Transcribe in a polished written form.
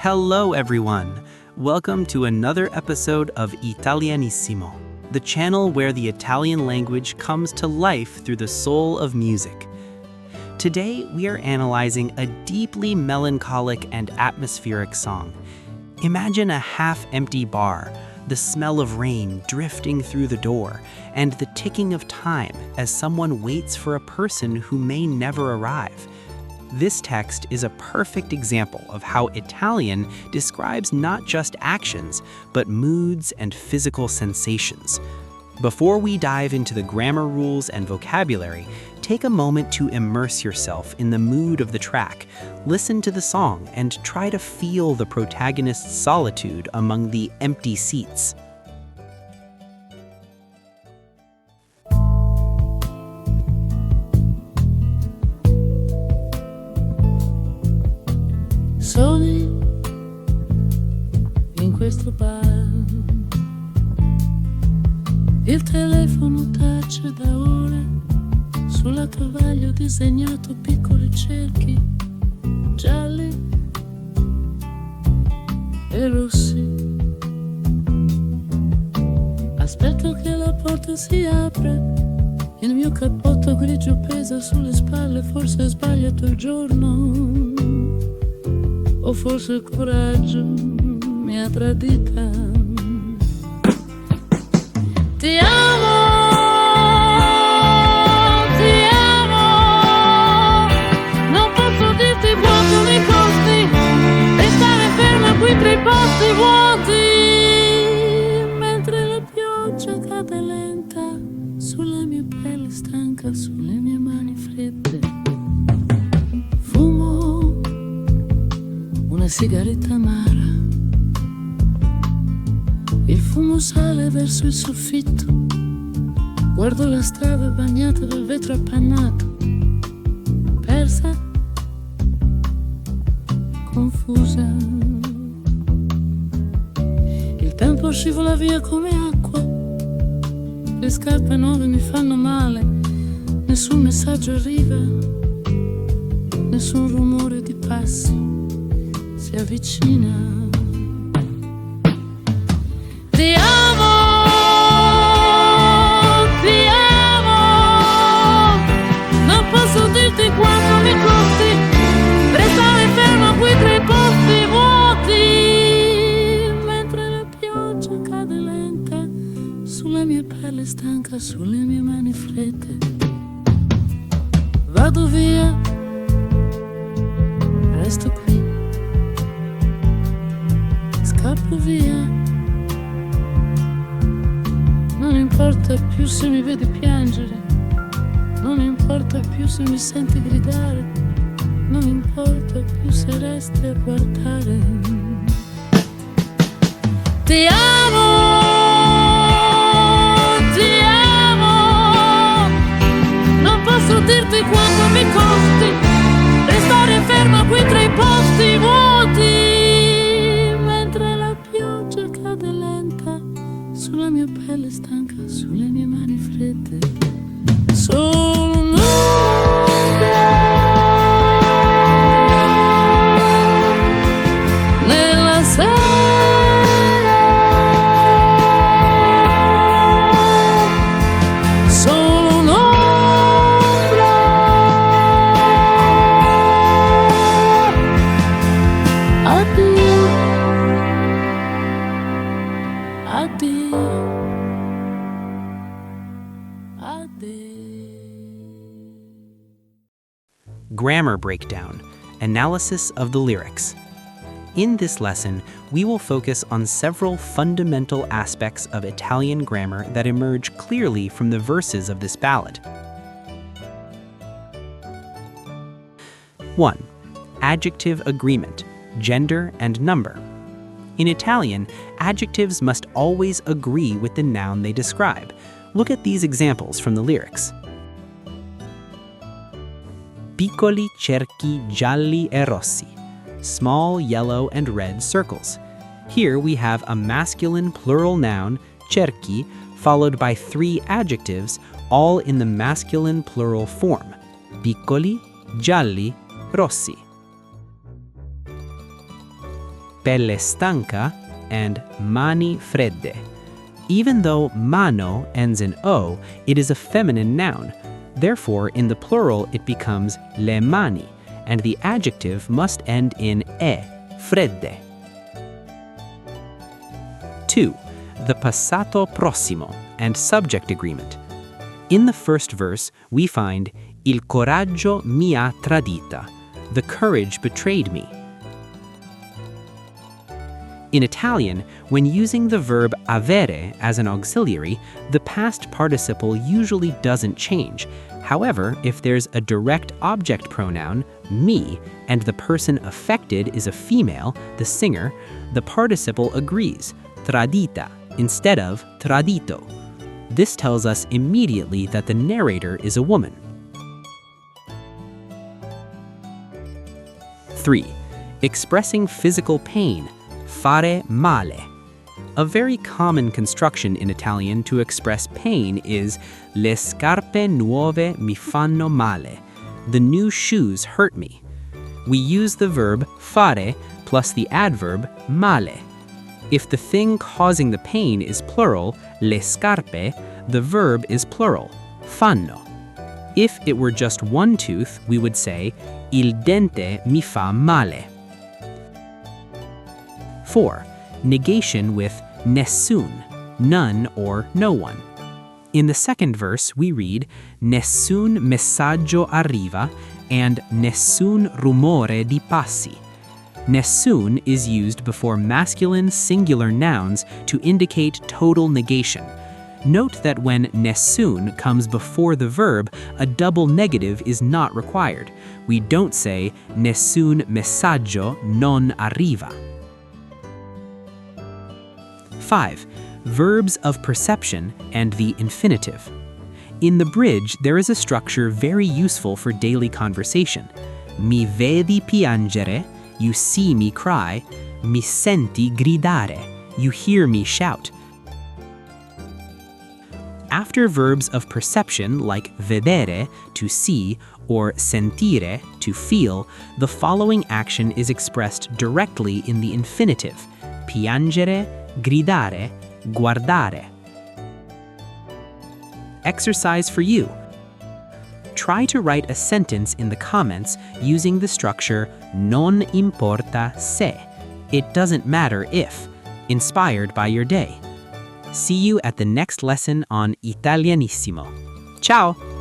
Hello everyone! Welcome to another episode of Italianissimo, the channel where the Italian language comes to life through the soul of music. Today we are analyzing a deeply melancholic and atmospheric song. Imagine a half-empty bar, the smell of rain drifting through the door, and the ticking of time as someone waits for a person who may never arrive. This text is a perfect example of how Italian describes not just actions, but moods and physical sensations. Before we dive into the grammar rules and vocabulary, take a moment to immerse yourself in the mood of the track, listen to the song, and try to feel the protagonist's solitude among the empty seats. Soli in questo bar, il telefono tace da ore, sulla tovaglia ho disegnato piccoli cerchi gialli e rossi. Aspetto che la porta si apra, il mio cappotto grigio pesa sulle spalle, forse ho sbagliato il giorno. O forse il coraggio mi ha tradita. Ti amo, non posso dirti quanto mi costi restare ferma qui tra i posti vuoti, mentre la pioggia cade lenta sulla mia pelle stanca, sulle mie mani fredde. Una sigaretta amara, il fumo sale verso il soffitto, guardo la strada bagnata dal vetro appannato, persa, confusa. Il tempo scivola via come acqua, le scarpe nuove mi fanno male, nessun messaggio arriva, nessun rumore di passi si avvicina. Ti amo, non posso dirti quanto mi costi restare ferma qui tra i posti vuoti, mentre la pioggia cade lenta sulla mia pelle stanca, sulle mie mani fredde. Vado via, resto qui, scappo via, non importa più se mi vedi piangere, non importa più se mi senti gridare, non importa più se resti a guardare. Ti amo, non posso dirti quanto mi costi restare ferma qui tra i posti vuoti, sulla mia pelle stanca, sulle mie mani fredde. Sono un'ombra nella sera, sono un'ombra, addio, addio. Grammar breakdown, analysis of the lyrics. In this lesson, we will focus on several fundamental aspects of Italian grammar that emerge clearly from the verses of this ballad. 1. Adjective agreement, gender and number. In Italian, adjectives must always agree with the noun they describe. Look at these examples from the lyrics. Piccoli cerchi gialli e rossi, small yellow and red circles. Here we have a masculine plural noun, cerchi, followed by 3 adjectives, all in the masculine plural form. Piccoli, gialli, rossi. pelle stanca, and mani fredde. Even though mano ends in o, it is a feminine noun. Therefore, in the plural, it becomes le mani, and the adjective must end in e, fredde. 2. The Passato Prossimo and subject agreement. In the first verse, we find il coraggio mi ha tradita. The courage betrayed me. In Italian, when using the verb avere as an auxiliary, the past participle usually doesn't change. However, if there's a direct object pronoun, me, and the person affected is a female, the singer, the participle agrees, tradita, instead of tradito. This tells us immediately that the narrator is a woman. 3. Expressing physical pain, fare male. A very common construction in Italian to express pain is le scarpe nuove mi fanno male. The new shoes hurt me. We use the verb fare plus the adverb male. If the thing causing the pain is plural, le scarpe, the verb is plural, fanno. If it were just one tooth, we would say il dente mi fa male. 4. Negation with nessun, none or no one. In the second verse, we read nessun messaggio arriva and nessun rumore di passi. Nessun is used before masculine singular nouns to indicate total negation. Note that when nessun comes before the verb, a double negative is not required. We don't say nessun messaggio non arriva. 5. Verbs of perception and the infinitive. In the bridge, there is a structure very useful for daily conversation. Mi vedi piangere, you see me cry. Mi senti gridare, you hear me shout. After verbs of perception like vedere, to see, or sentire, to feel, the following action is expressed directly in the infinitive: piangere, gridare, guardare. Exercise for you. Try to write a sentence in the comments using the structure non importa se, it doesn't matter if, inspired by your day. See you at the next lesson on Italianissimo. Ciao!